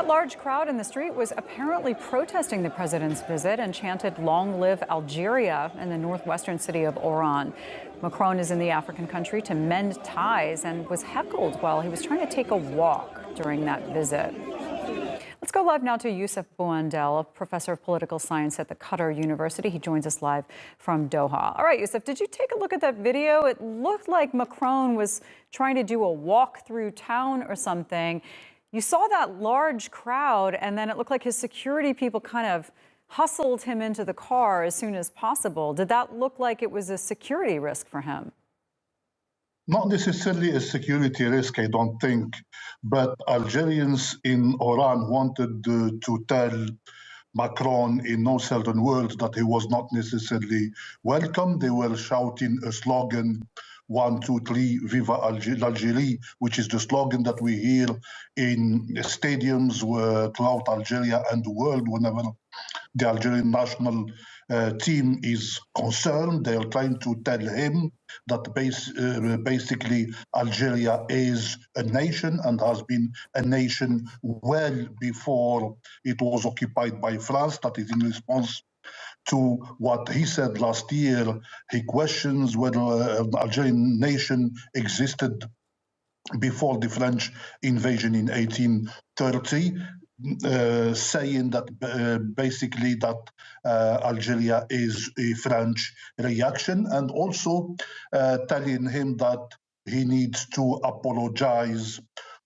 That large crowd in the street was apparently protesting the president's visit and chanted "Long live Algeria" in the northwestern city of Oran. Macron is in the African country to mend ties and was heckled while he was trying to take a walk during that visit. Let's go live now to Youcef Bouandel, a professor of political science at the Qatar University. He joins us live from Doha. All right, Youcef, did you take a look at that video? It looked like Macron was trying to do a walk through town or something. You saw that large crowd, and then it looked like his security people kind of hustled him into the car as soon as possible. Did that look like it was a security risk for him? Not necessarily a security risk, I don't think, but Algerians in Oran wanted to tell Macron in no certain words that he was not necessarily welcome. They were shouting a slogan, 1, 2, 3, Viva l'Algérie, which is the slogan that we hear in stadiums throughout Algeria and the world whenever the Algerian national team is concerned. They are trying to tell him that basically Algeria is a nation and has been a nation well before it was occupied by France. That is in response to what he said last year. He questions whether an Algerian nation existed before the French invasion in 1830. Saying that basically that Algeria is a French reaction, and also telling him that he needs to apologize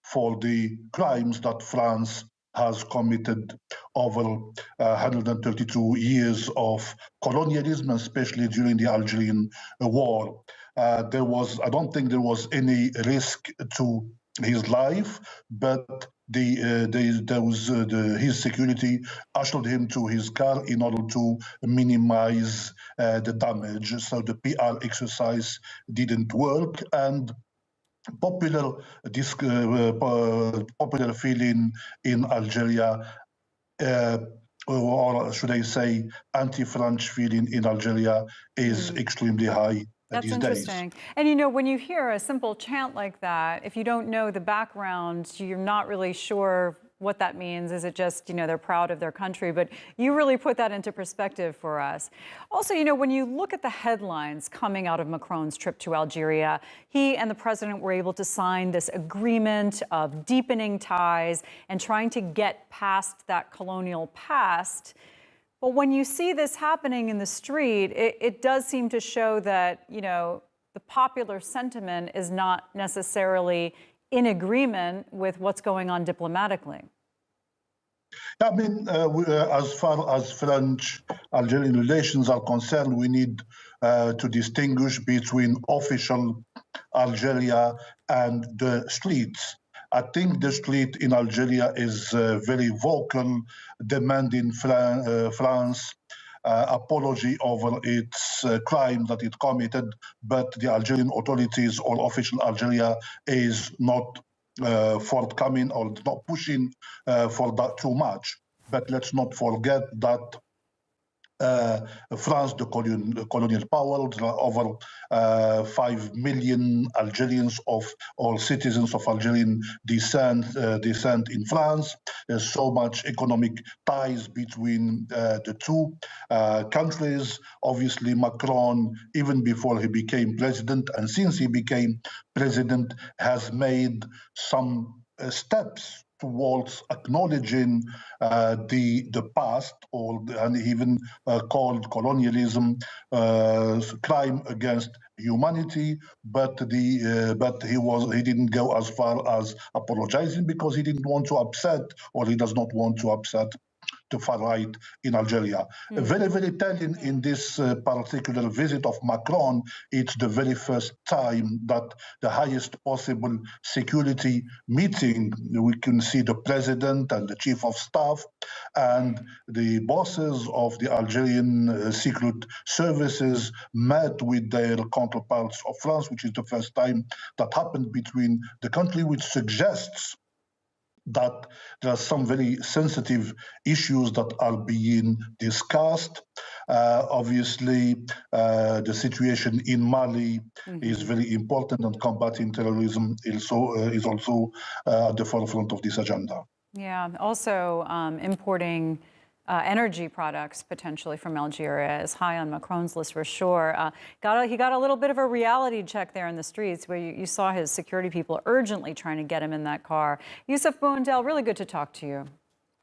for the crimes that France has committed over 132 years of colonialism, especially during the Algerian War. I don't think there was any risk to his life, but his security ushered him to his car in order to minimize the damage. So the PR exercise didn't work, and popular feeling in Algeria, or should I say, anti-French feeling in Algeria is extremely high. That's interesting. And you know, when you hear a simple chant like that, if you don't know the background, you're not really sure what that means. Is it just, you know, they're proud of their country? But you really put that into perspective for us. Also, you know, when you look at the headlines coming out of Macron's trip to Algeria, he and the president were able to sign this agreement of deepening ties and trying to get past that colonial past. But when you see this happening in the street, it does seem to show that, you know, the popular sentiment is not necessarily in agreement with what's going on diplomatically. I mean, as far as French-Algerian relations are concerned, we need to distinguish between official Algeria and the streets. I think the street in Algeria is very vocal, demanding France apology over its crime that it committed, but the Algerian authorities or official Algeria is not forthcoming or not pushing for that too much. But let's not forget that France, the colonial power, over 5 million Algerians or citizens of Algerian descent in France. There's so much economic ties between the two countries. Obviously, Macron, even before he became president and since he became president, has made some steps towards acknowledging the past, and even called colonialism crime against humanity. But he didn't go as far as apologizing because he didn't want to upset, or he does not want to upset, the far right in Algeria. Very, very telling in this particular visit of Macron, it's the very first time that the highest possible security meeting, we can see the president and the chief of staff and the bosses of the Algerian secret services met with their counterparts of France, which is the first time that happened between the country, which suggests that there are some very sensitive issues that are being discussed. Obviously, the situation in Mali is very important, and combating terrorism is also at the forefront of this agenda. Yeah, also importing energy products potentially from Algeria is high on Macron's list for sure. He got a little bit of a reality check there in the streets where you saw his security people urgently trying to get him in that car. Youcef Bouandel, really good to talk to you.